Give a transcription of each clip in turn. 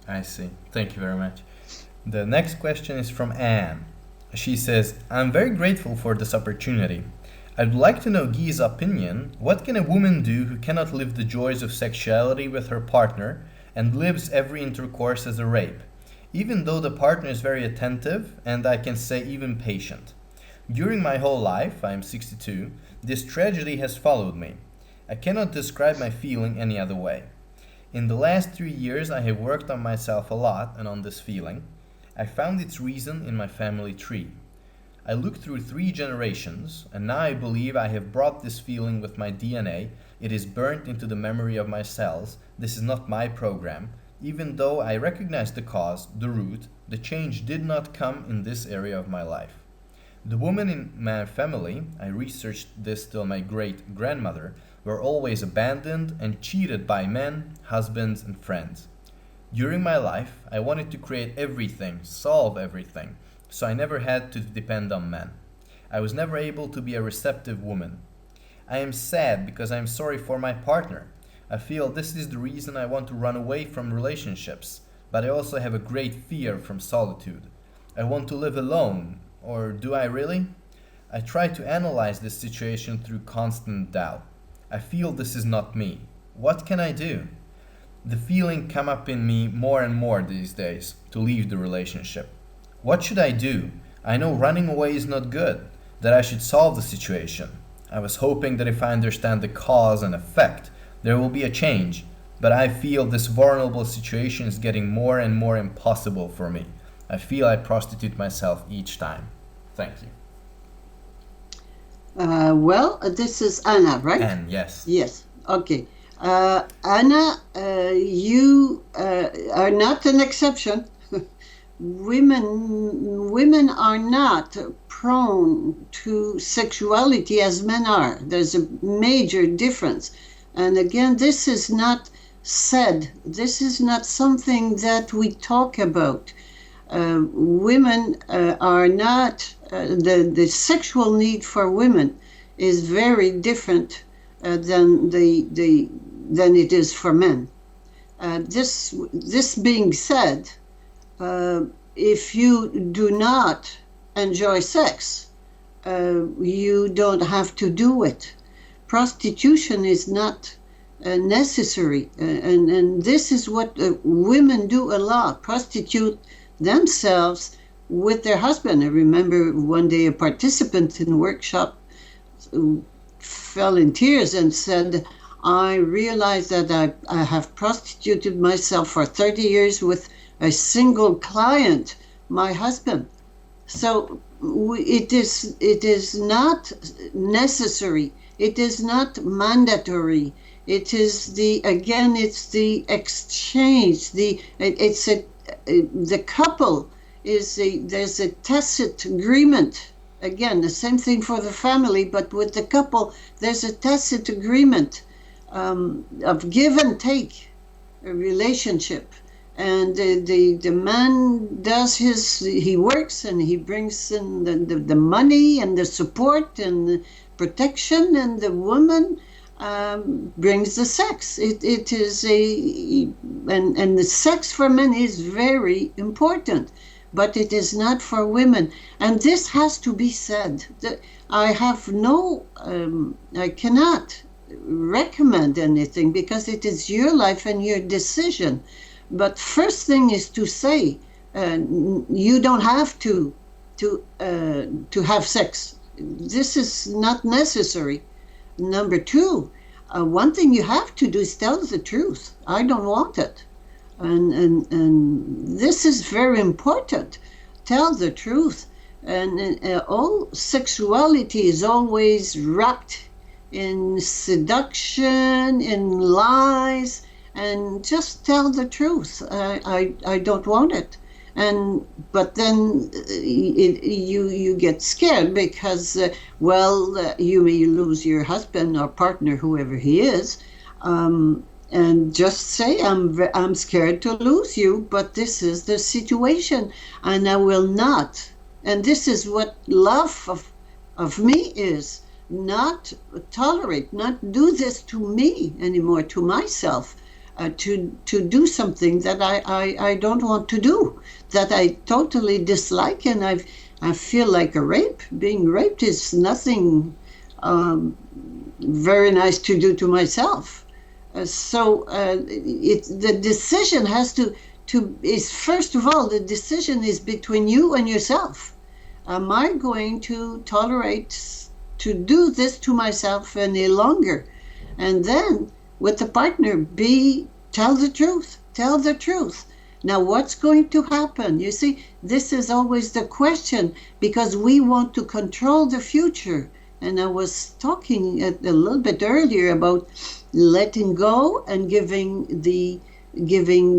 I see. Thank you very much. The next question is from Anne. She says, I'm very grateful for this opportunity. I'd like to know Guy's opinion. What can a woman do who cannot live the joys of sexuality with her partner and lives every intercourse as a rape, even though the partner is very attentive and I can say even patient? During my whole life, I am 62, this tragedy has followed me. I cannot describe my feeling any other way. In the last 3 years, I have worked on myself a lot and on this feeling. I found its reason in my family tree. I looked through 3 generations, and now I believe I have brought this feeling with my DNA. It is burnt into the memory of my cells. This is not my program. Even though I recognize the cause, the root, the change did not come in this area of my life. The women in my family, I researched this till my great grandmother, were always abandoned and cheated by men, husbands, and friends. During my life, I wanted to create everything, solve everything, so I never had to depend on men. I was never able to be a receptive woman. I am sad because I am sorry for my partner. I feel this is the reason I want to run away from relationships, but I also have a great fear from solitude. I want to live alone, or do I really? I try to analyze this situation through constant doubt. I feel this is not me. What can I do? The feeling come up in me more and more these days to leave the relationship. What should I do? I know running away is not good, that I should solve the situation. I was hoping that if I understand the cause and effect, there will be a change, but I feel this vulnerable situation is getting more and more impossible for me. I feel I prostitute myself each time. Thank you. This is Anna, right? And yes. Yes. Okay. Anna, you are not an exception. Women are not prone to sexuality as men are. There's a major difference. And again, this is not said. This is not something that we talk about. Women are not, the sexual need for women is very different than it is for men. This being said, if you do not enjoy sex, you don't have to do it. Prostitution is not necessary, and this is what women do a lot, prostitute themselves with their husband. I remember one day a participant in a workshop fell in tears and said, I realized that I have prostituted myself for 30 years with a single client, my husband. So it is not necessary. It is not mandatory. It is it's the exchange. The couple there's a tacit agreement. Again, the same thing for the family, but with the couple, there's a tacit agreement of give and take a relationship. And the man does he works and he brings in the money and the support and the protection, and the woman brings the sex. It is and the sex for men is very important, but it is not for women. And this has to be said. I cannot recommend anything because it is your life and your decision. But first thing is to say, you don't have to have sex. This is not necessary. Number two, one thing you have to do is tell the truth. I don't want it. And this is very important. Tell the truth. And all sexuality is always wrapped in seduction, in lies, and just tell the truth. I don't want it. But then you get scared because you may lose your husband or partner, whoever he is, and just say I'm scared to lose you, but this is the situation, and I will not. And this is what love of me is: not tolerate, not do this to me anymore, to myself. to do something that I don't want to do, that I totally dislike, and I feel like a rape. Being raped is nothing very nice to do to myself. The decision has is, first of all, the decision is between you and yourself. Am I going to tolerate to do this to myself any longer? And then with the partner, tell the truth. Tell the truth. Now, what's going to happen? You see, this is always the question, because we want to control the future. And I was talking a little bit earlier about letting go and giving the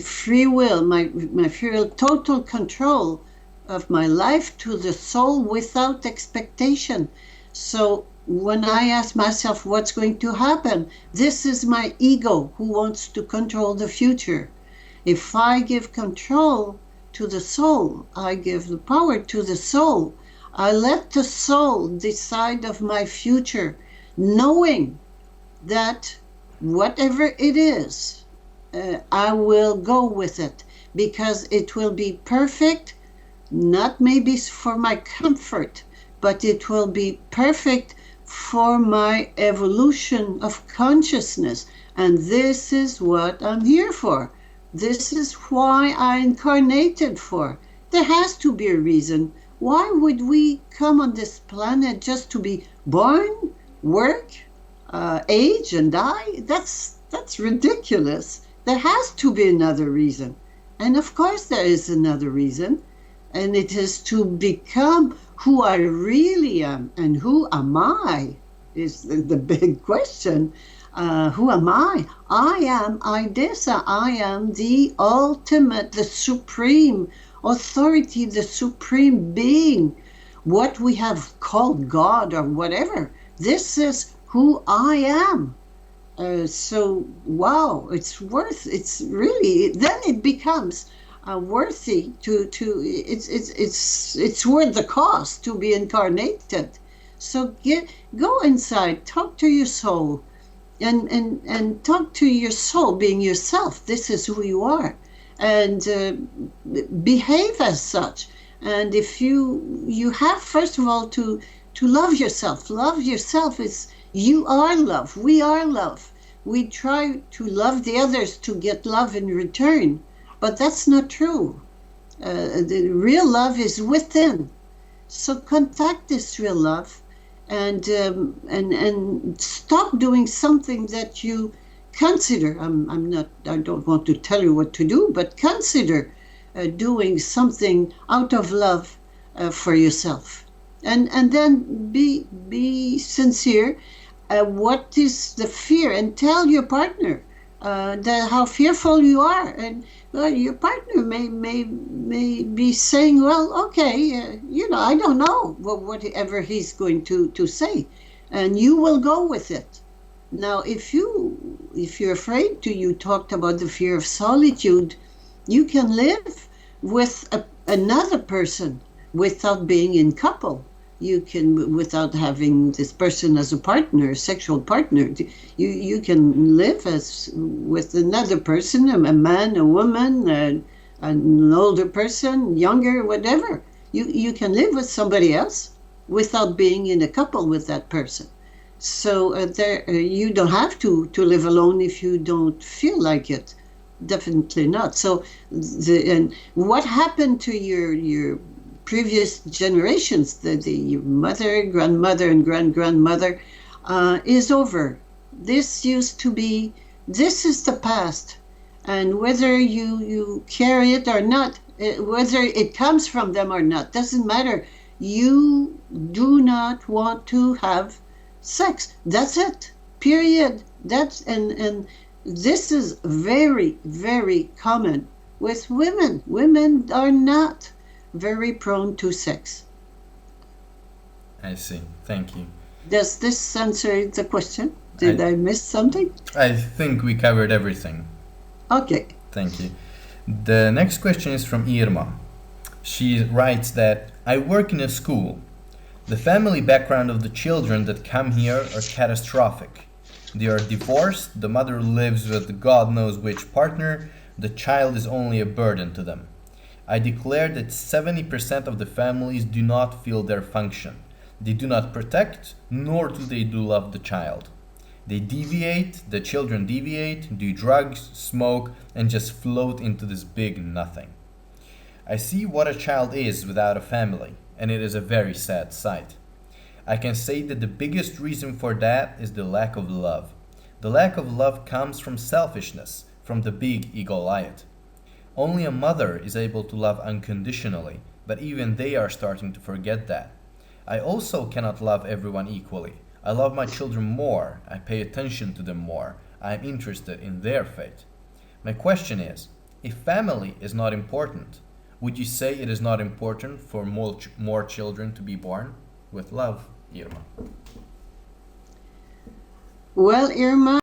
free will, my free will, total control of my life to the soul without expectation. So when I ask myself what's going to happen, this is my ego who wants to control the future. If I give control to the soul, I give the power to the soul. I let the soul decide of my future, knowing that whatever it is, I will go with it, because it will be perfect, not maybe for my comfort, but it will be perfect for my evolution of consciousness. And this is what I'm here for. This is why I incarnated for. There has to be a reason. Why would we come on this planet just to be born, work, age, and die? That's ridiculous. There has to be another reason. And of course there is another reason. And it is to become who I really am. And who am I is the big question. Who am I? I am Idesa. I am the ultimate, the supreme authority, the supreme being, what we have called God or whatever. This is who I am. So, wow, it's really, then it becomes worthy it's worth the cost to be incarnated. So go inside, talk to your soul, and talk to your soul being yourself. This is who you are, and behave as such. And if you have, first of all, to love yourself. Love yourself is, you are love. We are love. We try to love the others to get love in return, but that's not true. The real love is within. So contact this real love, and stop doing something that you consider. I don't want to tell you what to do, but consider doing something out of love for yourself, and then be sincere. What is the fear? And tell your partner how fearful you are, and your partner may be saying, well, okay, I don't know whatever he's going to say, and you will go with it. Now, if you're afraid to, you talked about the fear of solitude, you can live with another person without being in couple. You can, without having this person as a partner, sexual partner, you can live as with another person, a man, a woman, an older person, younger, whatever. You can live with somebody else without being in a couple with that person. So you don't have to live alone if you don't feel like it. Definitely not. So and what happened to your previous generations, the mother, grandmother, and grandmother, is over. This used to be, this is the past. And whether you carry it or not, whether it comes from them or not, doesn't matter. You do not want to have sex. That's it. Period. And this is very, very common with women. Women are not very prone to sex. I see. Thank you. Does this answer the question? Did I miss something? I think we covered everything. Okay. Thank you. The next question is from Irma. She writes that, I work in a school. The family background of the children that come here are catastrophic. They are divorced, the mother lives with God knows which partner, the child is only a burden to them. I declare that 70% of the families do not feel their function. They do not protect, nor do they do love the child. They deviate, the children deviate, do drugs, smoke, and just float into this big nothing. I see what a child is without a family, and it is a very sad sight. I can say that the biggest reason for that is the lack of love. The lack of love comes from selfishness, from the big ego Goliath. Only a mother is able to love unconditionally, but even they are starting to forget that. I also cannot love everyone equally. I love my children more, I pay attention to them more, I am interested in their fate. My question is, if family is not important, would you say it is not important for more children to be born? With love, Irma. Well, Irma,